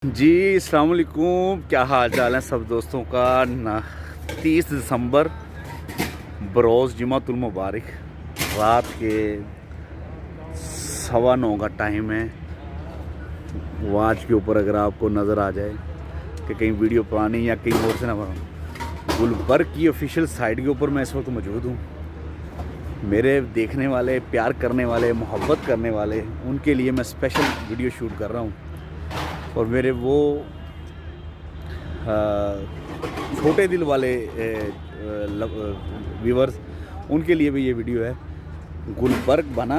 जी अस्सलाम वालेकुम, क्या हाल चाल है सब दोस्तों का। 30 दिसंबर बरोज़ जुमातुल मुबारक, रात के 9:15 का टाइम है। वॉच के ऊपर अगर आपको नज़र आ जाए कि कहीं वीडियो पुरानी या कहीं और से ना बनाऊँ, गुलबर्ग की ऑफिशियल साइट के ऊपर मैं इस वक्त मौजूद हूँ। मेरे देखने वाले, प्यार करने वाले, मोहब्बत करने वाले, उनके लिए मैं स्पेशल वीडियो शूट कर रहा हूँ। और मेरे वो छोटे दिल वाले व्यूवर्स, उनके लिए भी ये वीडियो है। गुलबर्ग बना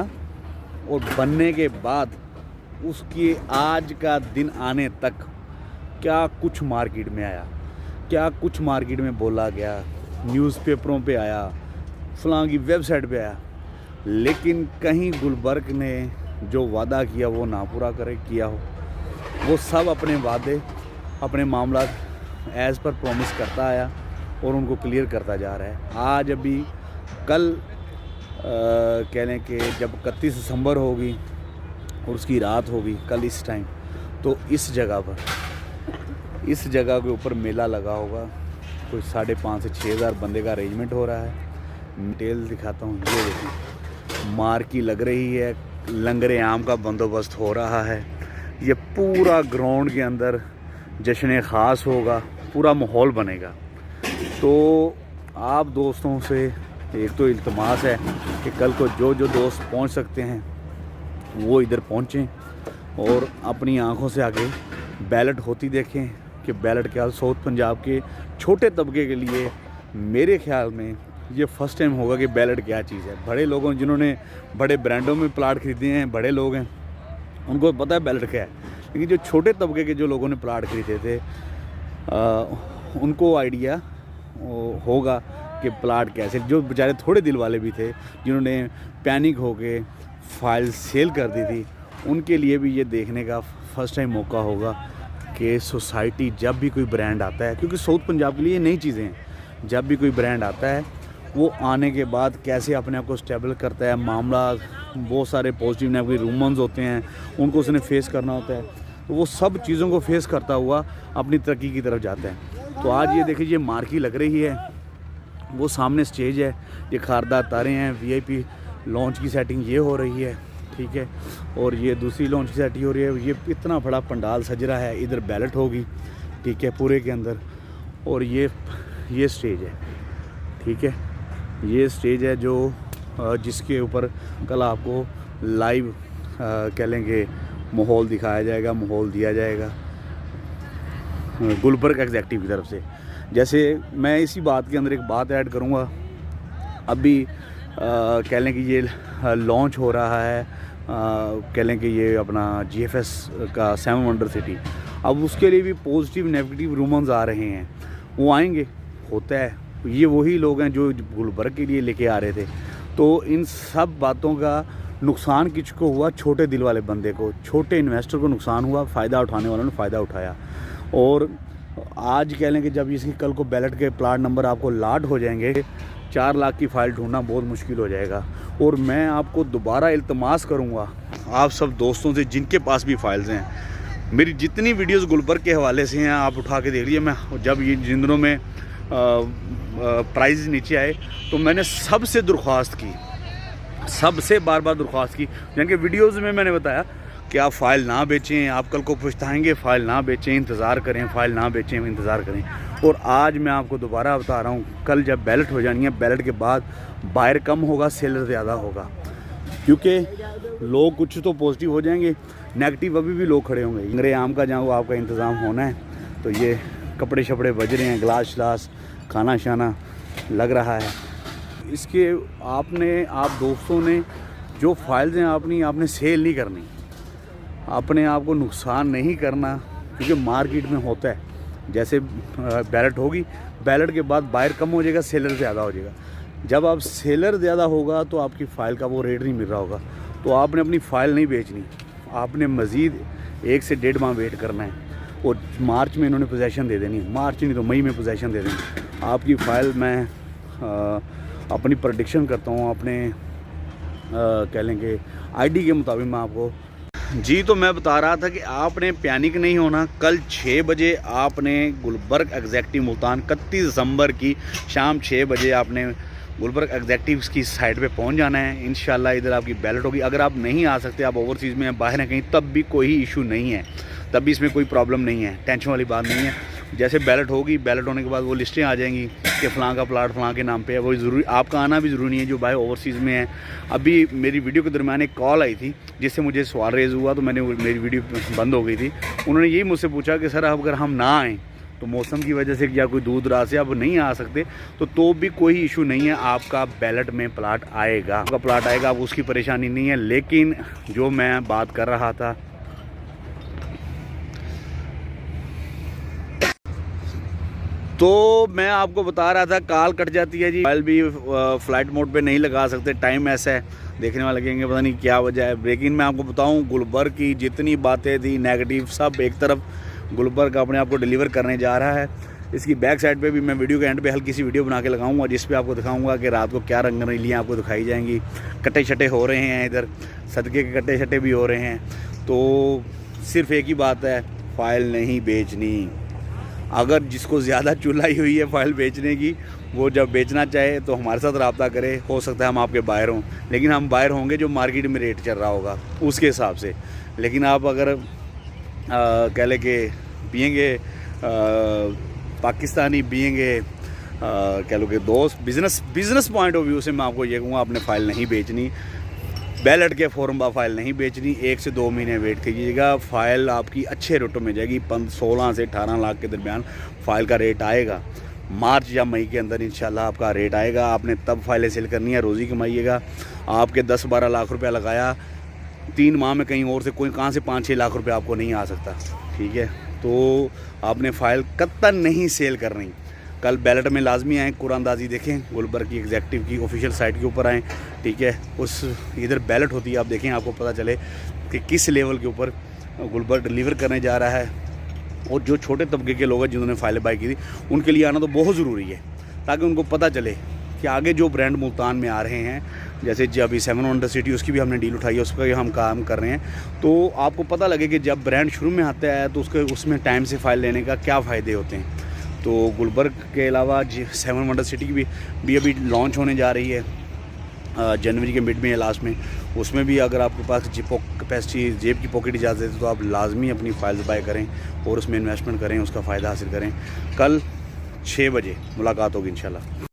और बनने के बाद उसके आज का दिन आने तक क्या कुछ मार्केट में आया, क्या कुछ मार्केट में बोला गया, न्यूज़पेपरों पे आया, फलां की वेबसाइट पे आया, लेकिन कहीं गुलबर्ग ने जो वादा किया वो ना पूरा किया हो। वो सब अपने वादे, अपने मामला एज़ पर प्रॉमिस करता आया और उनको क्लियर करता जा रहा है। आज अभी कल कह लें कि जब 31 दिसंबर होगी और उसकी रात होगी कल इस टाइम, तो इस जगह के ऊपर मेला लगा होगा। कोई 5,500 से 6,000 बंदे का अरेंजमेंट हो रहा है। डिटेल दिखाता हूँ। ये देखिए, मार्की लग रही है, लंगरे आम का बंदोबस्त हो रहा है। ये पूरा ग्राउंड के अंदर जश्न ख़ास होगा, पूरा माहौल बनेगा। तो आप दोस्तों से एक तो इल्तमास है कि कल को जो जो दोस्त पहुंच सकते हैं वो इधर पहुंचें और अपनी आंखों से आगे बैलेट होती देखें कि बैलेट क्या साउथ पंजाब के छोटे तबके के लिए मेरे ख्याल में ये फ़र्स्ट टाइम होगा कि बैलेट क्या चीज़ है। बड़े लोगों, जिन्होंने बड़े ब्रांडों में प्लाट ख़रीदे हैं, बड़े लोग हैं, उनको पता है बैलेट क्या है। लेकिन जो छोटे तबके के जो लोगों ने प्लाट खरीदे थे उनको आइडिया होगा कि प्लाट कैसे, जो बेचारे थोड़े दिल वाले भी थे जिन्होंने पैनिक होके फाइल सेल कर दी थी, उनके लिए भी ये देखने का फ़र्स्ट टाइम मौका होगा कि सोसाइटी जब भी कोई ब्रांड आता है, क्योंकि साउथ पंजाब के लिए नई चीज़ें हैं, जब भी कोई ब्रांड आता है वो आने के बाद कैसे अपने आप को स्टेबल करता है। मामला बहुत सारे पॉजिटिव नेगेटिव रूमर्स होते हैं, उनको उसने फेस करना होता है। तो वो सब चीज़ों को फेस करता हुआ अपनी तरक्की की तरफ जाता है। तो आज ये देखिए, ये मार्की लग रही है, वो सामने स्टेज है, ये खारदार तारे हैं, वीआईपी लॉन्च की सेटिंग ये हो रही है, ठीक है। और ये दूसरी लॉन्च की सेटिंग हो रही है। ये इतना बड़ा पंडाल सज रहा है, इधर बैलेट होगी, ठीक है, पूरे के अंदर। और ये स्टेज है, ठीक है, ये स्टेज है जो जिसके ऊपर कल आपको लाइव कह लेंगे माहौल दिखाया जाएगा, माहौल दिया जाएगा गुलबर्ग एग्जेक्टिव की तरफ से। जैसे मैं इसी बात के अंदर एक बात ऐड करूँगा, अभी कह लें कि ये लॉन्च हो रहा है, कह लें कि ये अपना GFS का 7 वंडर सिटी। अब उसके लिए भी पॉजिटिव नेगेटिव रूमर्स आ रहे हैं, वो आएंगे, होता है। ये वही लोग हैं जो गुलबर्ग के लिए लेके आ रहे थे। तो इन सब बातों का नुकसान किसको हुआ? छोटे दिल वाले बंदे को, छोटे इन्वेस्टर को नुकसान हुआ, फ़ायदा उठाने वालों ने फ़ायदा उठाया। और आज कह लें कि जब इसकी कल को बैलेट के प्लाट नंबर आपको लाट हो जाएंगे, 4 लाख की फ़ाइल ढूंढना बहुत मुश्किल हो जाएगा। और मैं आपको दोबारा इल्तमास करूँगा आप सब दोस्तों से जिनके पास भी फाइल्स हैं, मेरी जितनी वीडियोज़ गुलबर्ग के हवाले से हैं आप उठा के देख लीजिए। मैं जब ये जिन दिनों में प्राइस नीचे आए तो मैंने सबसे दरख्वास्त की, सबसे बार बार दरख्वास्त की, जिनके वीडियोज़ में मैंने बताया कि आप फ़ाइल ना बेचें, आप कल को पछताएंगे, फ़ाइल ना बेचें, इंतज़ार करें, फ़ाइल ना बेचें, इंतज़ार करें। और आज मैं आपको दोबारा बता रहा हूँ, कल जब बैलेट हो जानी है, बैलेट के बाद बायर कम होगा, सेलर ज़्यादा होगा, क्योंकि लोग कुछ तो पॉजिटिव हो जाएंगे, नेगेटिव अभी भी लोग खड़े होंगे। लंगरे आम का जहाँ वो आपका इंतज़ाम होना है। तो ये कपड़े शपड़े बज रहे हैं, गिलास शलास, खाना शाना लग रहा है। इसके आप दोस्तों ने जो फाइल्स हैं आपने सेल नहीं करनी, अपने आप को नुकसान नहीं करना, क्योंकि मार्केट में होता है जैसे बैलेट होगी, बैलेट के बाद बायर कम हो जाएगा, सेलर ज़्यादा हो जाएगा। जब आप सेलर ज़्यादा होगा तो आपकी फ़ाइल का वो रेट नहीं मिल रहा होगा, तो आपने अपनी फ़ाइल नहीं बेचनी, आपने मज़ीद 1 से 1.5 माह वेट करना है। और मार्च में इन्होंने पोजेसन दे देनी, मार्च नहीं तो मई में पोजेसन दे देनी। आपकी फ़ाइल मैं अपनी प्रेडिक्शन करता हूँ, अपने कह लेंगे आईडी के मुताबिक मैं आपको जी, तो मैं बता रहा था कि आपने पैनिक नहीं होना। कल 6 बजे आपने गुलबर्ग एग्जैक्टिव मुल्तान 31 दिसंबर की शाम 6 बजे आपने गुलबर्ग एग्जैक्टिव की साइट पे पहुंच जाना है। इंशाल्लाह इधर आपकी बैलेट होगी। अगर आप नहीं आ सकते, आप ओवरसीज़ में बाहर हैं कहीं, तब भी कोई इशू नहीं है, तब भी इसमें कोई प्रॉब्लम नहीं है, टेंशन वाली बात नहीं है। जैसे बैलेट होगी, बैलेट होने के बाद वो लिस्टें आ जाएंगी कि फ़लाँ का प्लाट फ़लाँ के नाम पे है। वो ज़रूरी आपका आना भी ज़रूरी नहीं है जो भाई ओवरसीज़ में है। अभी मेरी वीडियो के दरमियान एक कॉल आई थी जिससे मुझे सवाल रेज़ हुआ, तो मैंने मेरी वीडियो बंद हो गई थी। उन्होंने यही मुझसे पूछा कि सर अगर हम ना आएँ तो मौसम की वजह से या कोई दूर दराज से आप नहीं आ सकते तो भी कोई इशू नहीं है, आपका बैलेट में प्लाट आएगा, आपका प्लाट आएगा, आप उसकी परेशानी नहीं है। लेकिन जो मैं बात कर रहा था, तो मैं आपको बता रहा था कॉल कट जाती है जी, मोबाइल भी फ़्लाइट मोड पे नहीं लगा सकते, टाइम ऐसा है, देखने वाले लगेंगे पता नहीं क्या वजह है। लेकिन मैं आपको बताऊं, गुलबर्ग की जितनी बातें थी नेगेटिव, सब एक तरफ गुलबर्ग अपने आप को डिलीवर करने जा रहा है। इसकी बैक साइड पे भी मैं वीडियो के एंड पे हल्की सी वीडियो बना के लगाऊंगा जिस पे आपको दिखाऊंगा कि रात को क्या रंगरलियाँ आपको दिखाई जाएंगी। कट्टे शट्टे हो रहे हैं, इधर सदके के कट्टे शट्टे भी हो रहे हैं। तो सिर्फ एक ही बात है, फ़ाइल नहीं बेचनी। अगर जिसको ज़्यादा चुलाई हुई है फ़ाइल बेचने की, वो जब बेचना चाहे तो हमारे साथ रब्ता करे। हो सकता है हम आपके बायर हों, लेकिन हम बायर होंगे जो मार्केट में रेट चल रहा होगा उसके हिसाब से। लेकिन आप अगर कह लें कि पिएंगे पाकिस्तानी, पिएंगे कह लो कि दोस्त, बिज़नेस पॉइंट ऑफ व्यू से मैं आपको ये कहूँगा, आपने फ़ाइल नहीं बेचनी। बैलेट के फॉर्म पर फ़ाइल नहीं बेचनी। 1 से 2 महीने वेट कीजिएगा, फ़ाइल आपकी अच्छे रेटों में जाएगी। 16 से 18 लाख के दरमियान फ़ाइल का रेट आएगा। मार्च या मई के अंदर इंशाल्लाह आपका रेट आएगा। आपने तब फाइलें सेल करनी है, रोज़ी कमाइएगा। आपके 10-12 लाख रुपया लगाया 3 माह में, कहीं और से कोई कहाँ से 5-6 लाख रुपये आपको नहीं आ सकता, ठीक है। तो आपने फ़ाइल कत्तन नहीं सेल करनी। कल बैलेट में लाजमी आएँ, कुरानंदाज़ी देखें, गुलबर्ग की एग्जैक्टिव की ऑफिशियल साइट के ऊपर आएँ, ठीक है। उस इधर बैलेट होती है, आप देखें, आपको पता चले कि किस लेवल के ऊपर गुलबर्ग डिलीवर करने जा रहा है। और जो छोटे तबके के लोग हैं जिन्होंने फाइलें बाई की थी, उनके लिए आना तो बहुत ज़रूरी है, ताकि उनको पता चले कि आगे जो ब्रांड मुल्तान में आ रहे हैं, जैसे जब अभी 7 वंडर सिटी, उसकी भी हमने डील उठाई है, उसका भी हम काम कर रहे हैं। तो आपको पता लगे कि जब ब्रांड शुरू में आता है तो उसमें टाइम से फ़ाइल लेने का क्या फ़ायदे होते हैं। तो गुलबर्ग के अलावा 7 वंडर सिटी की भी अभी लॉन्च होने जा रही है जनवरी के मिड में या लास्ट में। उसमें भी अगर आपके पास कैपेसिटी, जेब की पॉकेट इजाज़त है, तो आप लाजमी अपनी फाइल्स बाय करें और उसमें इन्वेस्टमेंट करें, उसका फ़ायदा हासिल करें। कल 6 बजे मुलाकात होगी इंशाल्लाह।